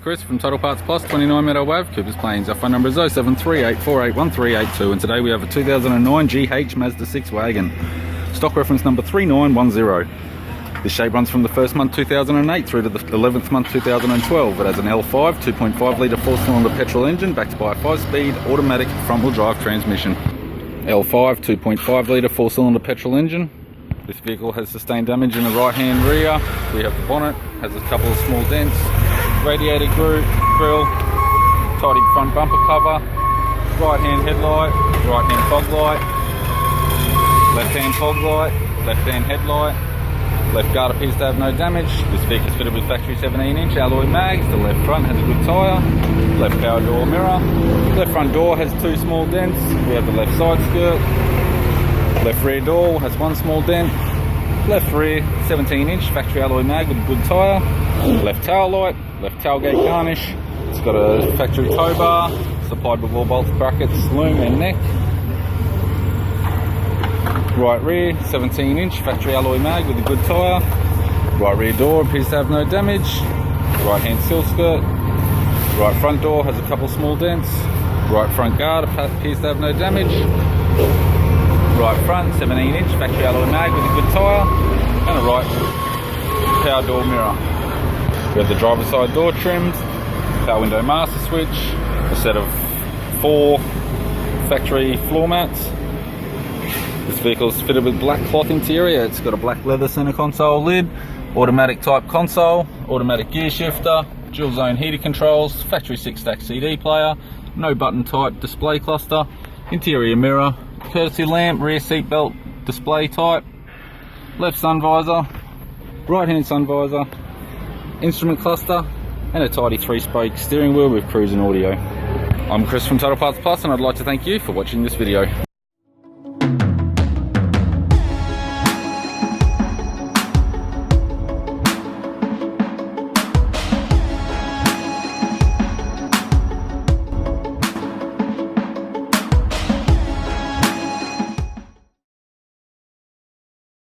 Chris from Total Parts Plus, 29 Meadow Ave, Coopers Plains. Our phone number is 0738481382, and today we have a 2009 GH Mazda 6 wagon. Stock reference number 3910. This shape runs from the first month 2008 through to the 11th month 2012. It has an L5 2.5 litre 4-cylinder petrol engine backed by a 5-speed automatic front-wheel drive transmission. L5 2.5 litre 4-cylinder petrol engine. This vehicle has sustained damage in the right-hand rear. We have the bonnet, has a couple of small dents, radiator grill, tidy front bumper cover, right-hand headlight, right-hand fog light, left-hand fog light, left-hand headlight. Left guard appears to have no damage. This vehicle is fitted with factory 17-inch alloy mags. The left front has a good tyre. Left power door mirror. Left front door has 2 small dents. We have the left side skirt. Left rear door has 1 small dent. Left rear 17-inch factory alloy mag with a good tyre. Left tail light. Left tailgate garnish. It's got a factory tow bar supplied with wall bolts, brackets, loom and neck. Right rear 17-inch factory alloy mag with a good tyre. Right rear door appears to have no damage. Right hand sill skirt. Right front door has a couple small dents. Right front guard appears to have no damage. Right front 17-inch factory alloy mag with a good tyre. And a right power door mirror. We have the driver's side door trimmed. Power window master switch. A set of 4 factory floor mats. This vehicle is fitted with black cloth interior. It's got a black leather center console lid, automatic type console, automatic gear shifter, dual zone heater controls, factory 6-stack CD player, no button type display cluster, interior mirror, courtesy lamp, rear seat belt display type, left sun visor, right hand sun visor, instrument cluster, and a tidy 3-spoke steering wheel with cruise and audio. I'm Chris from Total Parts Plus, and I'd like to thank you for watching this video.